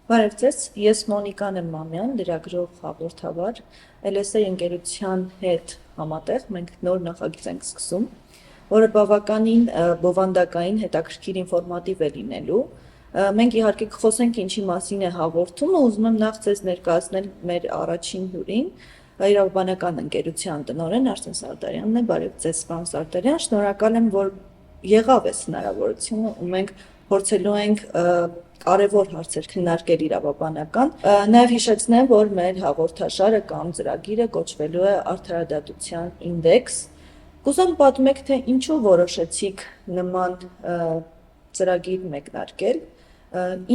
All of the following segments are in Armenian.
Բարև ձեզ, ես Մոնիկան եմ Մամյան, լրագրող հաղորդավար, LSA ընկերության հետ համատեղ մենք նոր նախագիծ ենք սկսում, որը բավականին բովանդակային հետաքրքիր ինֆորմատիվ է լինելու։ Մենք իհարկե կխոսենք ինչի մասին է հաղորդումը, ուզում եմ նախ ձեզ ներկայացնել մեր առաջին հյուրին, իրավաբանական ընկերության տնօրեն Արսեն Սարդարյանն է, բարև ձեզ պարոն Սարդարյան, շնորհակալ եմ, որ եղավ այս հնարավորությունը ու մենք փորձելու ենք կարևոր հարցեր քննարկել իրավաբանական, նաև հիշեցնեմ, որ մեր հաղորդաշարը կամ ծրագիրը կոչվելու է Արդարադատության ինդեքս։ Կուզեմ պատմեք, թե ինչու որոշեցիք նման ծրագիր մեկնարկել,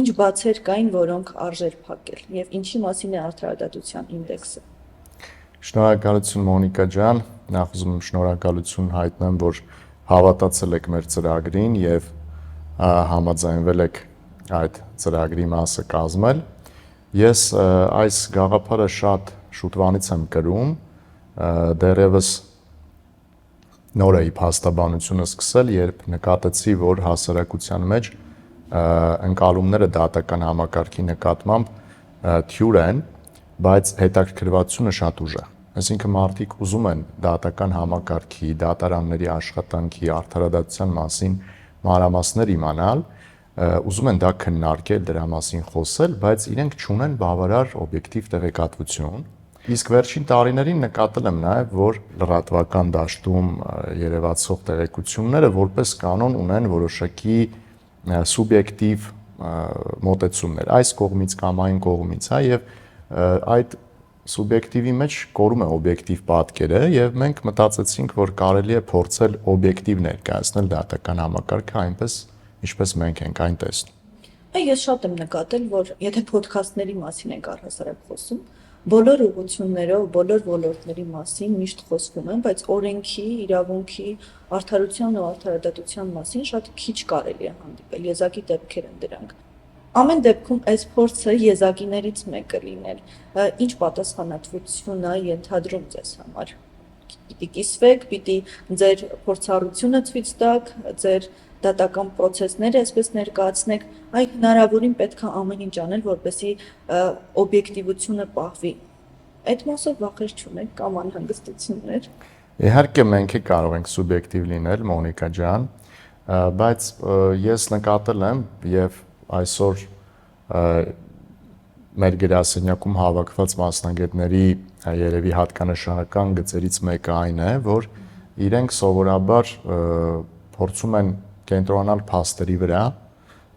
ինչ բացեր կային, որոնք արժեր փակել, եւ ինչի մասին է Արդարադատության ինդեքսը։ Շնորհակալություն Մոնիկա ջան, նախ ուզում եմ շնորհակալություն հայտնեմ, որ հավատացել եք մեր ծրագրին եւ համաձայնվել եք այդ ծրագրի մասը կազմել։ Ես այս գաղափարը շատ շուտվանից եմ կրում, դեռևս նոր էի փաստաբանությունը սկսել, երբ նկատեցի, որ հասարակության մեջ ընկալումները դատական համակարգի նկատմամբ թյուր են, բայց հետաքրքրվածությունը շատ ուժեղ։ Այսինքն մարդիկ ուզում են դատական համակարգի, դատարանների աշխատանքի, արդարադատության մասին մանրամասներ իմանալ, ուզում են դա քննարկել, դրա մասին խոսել, բայց իրենք չունեն բավարար օբյեկտիվ տեղեկատվություն։ Իսկ վերջին տարիներին նկատել եմ նաև, որ լրատվական դաշտում երևացող տեղեկությունները որպես կանոն ունեն որոշակի սուբյեկտիվ մոտեցումներ, այս կողմից կամ այն կողմից, եւ այդ սուբյեկտիվի մեջ կորում է օբյեկտիվ պատկերը եւ մենք մտածեցինք, որ կարելի է փորձել օբյեկտիվ ներկայացնել դատական համակարգը այնպես, ինչպես մենք ենք այն տեսնում։ Ես շատ եմ նկատել, որ եթե ոդքասթների մասին ենք առհասարակ խոսում, բոլոր ուղղություններով, բոլոր ոլորտների մասին միշտ խոսվում են, բայց օրենքի, իրավունքի, արդարության ու արդարադատության մասին շատ քիչ կարելի է հանդիպել, եզակի դեպքեր են դրանք։ Ամեն դեպքում այս փորձը եզակիներից մեկը լինել, ինչ պատասխանատվություն է ենթադրում ձեզ համար։ Պիտի կիսվեք, պիտի ձեր փորձառությունը ցույց տաք, ձեր դատական process-ները այսպես ներկայացնեք, այդ հնարավորին պետք է ամեն ինչ անել, որպեսզի օբյեկտիվությունը պահվի։ Այդ մասով վախեր չունեք կամ անհանգստություններ։ Իհարկե մենք կարող ենք սուբյեկտիվ լինել, Մոնիկա ջան, բայց ես նկատել եմ եւ այսօր մեր գրասենյակում հավաքված մասնագետների երևի հատկանշական գծերից մեկը այն է, որ իրենք սովորաբար փորձում են կենտրոնանալ փաստերի վրա,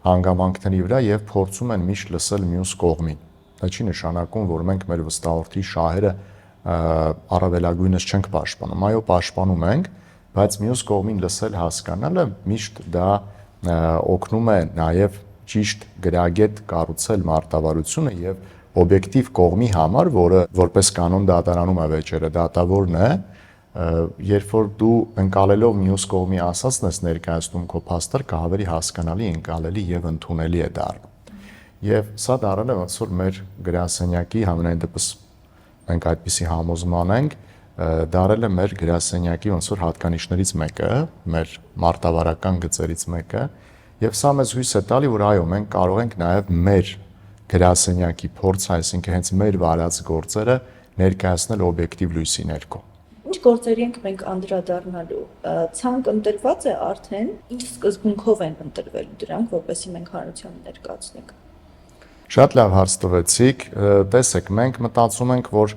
հանգամանքների վրա եւ փորձում են միշտ լսել մյուս կողմին։ Դա չի նշանակում, որ մենք մեր վստահորդի շահերը առավելագույնս չենք պաշտպանում։ Այո, պաշտպանում ենք, բայց մյուս կողմին լսել, հասկանալը միշտ դա օգնում է նաեւ ճիշտ գրագետ կառուցել մարտավարությունը եւ օբյեկտիվ կողմի համար, որը որպես կանոն դատարանում է վեճերը, դատավորն է, երբ որ դու ընկալելով մյուս կողմի ասածն ես ներկայացնում քո փաստարկը, ավելի հասկանալի, ընկալելի եւ ընդունելի է դառնում։ Եվ սա դառել է ոնց որ մեր գրասենյակի համենայն դեպս մենք այդպիսի համոզման ենք, դառել է մեր գրասենյակի ոնց որ հատկանիշներից մեկը, մեր մարտավարական գծերից մեկը, եւ սա մեզ հույս է տալի, որ այո, մենք կարող ենք նաեւ մեր գրասենյակի փորձը, այսինքն հենց մեր վարած գործերը ներկայացնել օբյեկտիվ լույսի ներքո։ Ինչ գործերի ենք մենք անդրադառնալու, ցանկ ընտրված է արդեն, ինչ սկզբունքով են ընտրվելու դրանք, որպեսզի մենք հանրությանը ներկայացնենք։ Շատ լավ հարց տվեցիք, տեսեք, մենք մտածում ենք, որ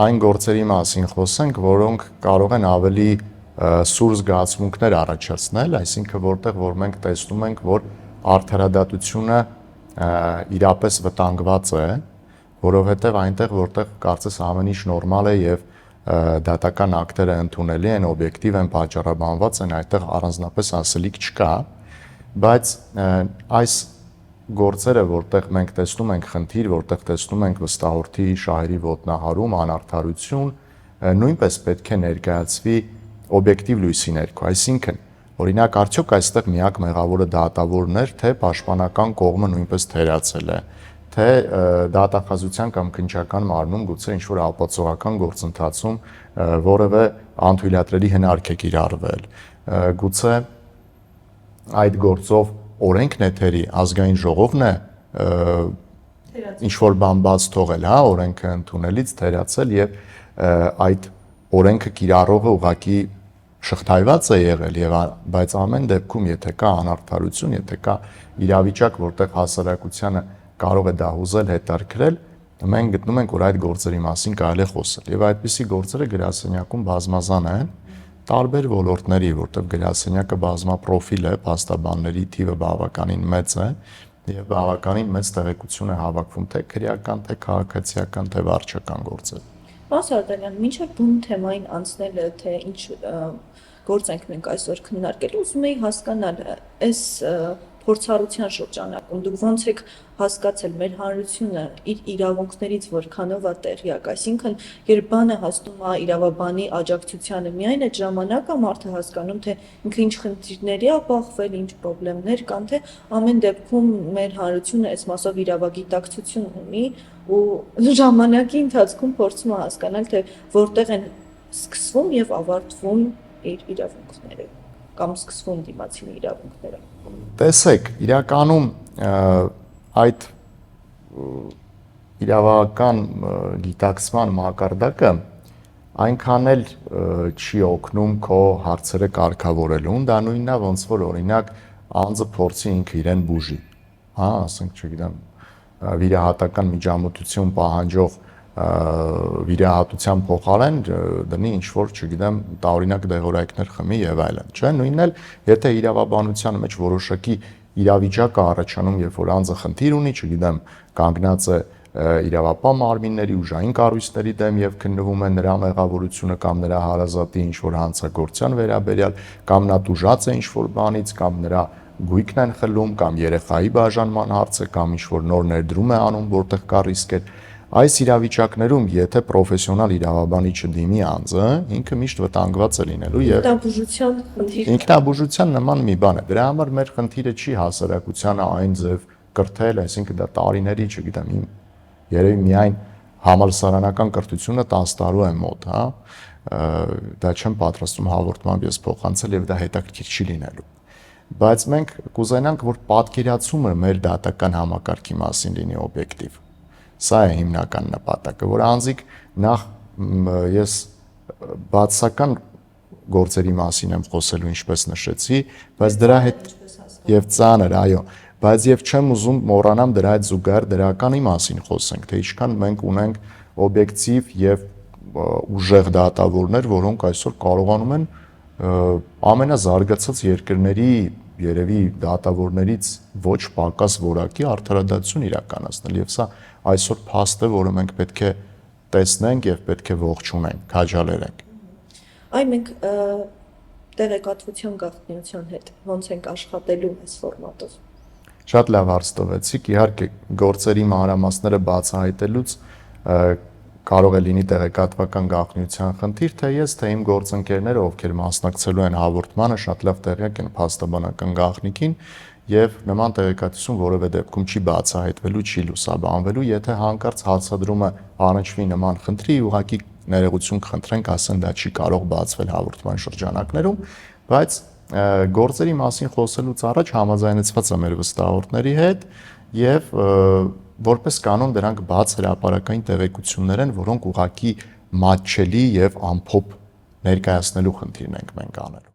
այն գործերի մասին խոսենք, որոնք կարող են ավելի սուր զգացմունքներ առաջացնել, այսինքն որտեղ որ մենք տեսնում ենք, որ արդարադատությունը իրապես վտանգված է, որովհետև այնտեղ որտեղ կարծես ամեն ինչ նորմալ է եւ դատական ակտերը ընդունելի են, օբյեկտիվ են, պատճառաբանված են, այդտեղ առանձնապես ասելիք չկա, բայց այս գործերը, որտեղ մենք տեսնում ենք խնդիր, որտեղ տեսնում ենք վստահորդի շահերի ոտնահարում, անարդարություն, նույնպես պետք է ներկայացվի օբյեկտիվ լույսի ներքո, այսինքն օրինակ արդյոք այստեղ միակ մեղավորը դատավորն էր, թե պաշտպանական կողմը նույնպես թերացել է, թե դատախազության կամ քննչական մարմնում գուցե ինչ-որ ապացուցողական գործընթացում որևէ անթույլատրելի հնարք է կիրառվել, գուցե այդ գործով օրենքն է թերի, ազգային ժողովն է ինչ որ բան բաց թողել, հա, օրենքը ընդունելից թերացել եւ այդ օրենքը կիրառողը ուղղակի շղթայված է եղել եւ բայց ամեն դեպքում եթե կա անարդարություն, եթե կա իրավիճակ, որտեղ հասարակությանը կարող է դա հուզել, հետարքրել, մենք գտնում ենք, որ այդ գործերի մասին կարելի է խոսել եւ այդպիսի գործերը գրասենյակում բազմազան են տարբեր ոլորտների, որտեղ գրասենյակը բազմապրոֆիլ է, փաստաբանների թիվը բավականին մեծ է եւ բավականին մեծ տեղեկություն է հավաքվում թե քրեական, թե քաղաքացիական, թե վարչական գործեր։ Պարոն Սարդարյան, մինչև բուն թեմային անցնելը, թե ինչ գործ ենք մենք այսօր քննարկելու, ուզում էի հասկանալ, այս փորձառության շրջանակում դուք ոնց եք հասկացել մեր հանրությունը իր իրավունքներից որքանով է տեղյակ, այսինքն երբ բանը հասնում է իրավաբանի աջակցությանը, միայն այդ ժամանակ է մարդը հասկանում, թե ինքը ինչ խնդիրների է բախվել, ինչ խնդիրներ կան, թե ամեն դեպքում մեր հանրությունը այս մասով իրավագիտակցություն ունի ու ժամանակի ընթացքում փորձում է հասկանալ, թե որտեղ են սկսվում եւ ավարտվում իր իրավունքները կամ սկսվում դիմացինի իրավունքները։ Տեսեք, իրականում այդ իրավական գիտակցման մակարդակը այնքան էլ չի օգնում քո հարցերը կարգավորելուն, դա նույնն է ոնց որ օրինակ անձը փորձի ինքը իրեն բուժի, հա, ասենք, չգիտեմ, վիրահատական միջամտություն պահանջող վիրահատության փոխարեն դնի ինչ որ, չգիտեմ, տարօրինակ դեղորայքներ խմի եւ այլն, չէ՞, նույնն էլ եթե իրավաբանության մեջ որոշակի իրավիճակ է առաջանում, երբ որ անձը խնդիր ունի, չգիտեմ, կանգնած է իրավապահ մարմինների ուժային կառույցների դեմ եւ քննվում է նրա մեղավորությունը կամ նրա հարազատի ինչ որ հանցագործության վերաբերյալ, կամ նա տուժած է ինչ որ բանից, կամ նրա գույքն են խլում, կամ երեխայի բաժանման հարցը, կամ ինչ որ նոր ներդրում է անում, որտեղ կա ռիսկեր։ Այս իրավիճակներում, եթե պրոֆեսիոնալ իրավաբանի չդիմի անձը, ինքը միշտ վտանգված է լինելու եւ ինքնաբուժության խնդիր։ Ինքնաբուժության նման մի բան է։ Դրա համար մեր խնդիրը չի հասարակությանը այն ձև կրթել, այսինքն դա տարիների, չգիտեմ, երևի միայն համալսարանական կրթությունը 10 տարու է մոտ, հա։ Դա չեմ պատրաստում հաղորդմամբ ես փոխանցել եւ դա հետաքրքիր չի լինելու։ Բայց մենք կուզենանք, որ պատկերացումը մեր դատական համակարգի մասին լինի օբյեկտիվ։ Սա է հիմնական նպատակը, որ անձիկ նախ ես բացական գործերի մասին եմ խոսելու, ինչպես նշեցի, բայց դրա հետ եւ ծանր, այո, բայց եւ չեմ ուզում մոռանամ դրա հետ զուգահեռ դրականի մասին խոսենք, թե ինչքան մենք ունենք օբյեկտիվ եւ ուժեղ դատավորներ, որոնք այսօր կարողանում են ամենազարգացած երկրների երևի դատավորներից ոչ պակաս որակի արդարադատություն իրականացնել եւ սա այսօր փաստ է, որը մենք պետք է տեսնենք եւ պետք է ողջունենք, քաջալերենք։ Այ մենք տեղեկատվության գաղտնիության հետ ոնց ենք աշխատելու այս ֆորմատով։ Շատ լավ հարց տվեցիք, իհարկե գործերի մանրամասները բացահայտելուց կարող է լինի տեղեկատվական գաղտնիության խնդիր, թե ես, թե իմ գործընկերները, ովքեր մասնակցելու են հաղորդմանը, շատ լավ տեղյակ են փաստաբանական գաղտնիքին եւ նման տեղեկատվություն որևէ դեպքում չի բացահայտվելու, չի լուսաբանվելու, եթե հանկարծ հացադրումը առնչվի նման խնդրի, ուղղակի ներողություն կխնդրենք, ասեն դա չի կարող բացվել հաղորդման շրջանակներում, բայց գործերի մասին խոսելուց առաջ համաձայնեցված եմ մեր վստահորդների հետ եւ որպես կանոն դրանք բաց հրապարակային տեղեկություններ են, որոնք ուղղակի մատչելի եւ ամփոփ ներկայացնելու խնդիրն ենք մենք անելու։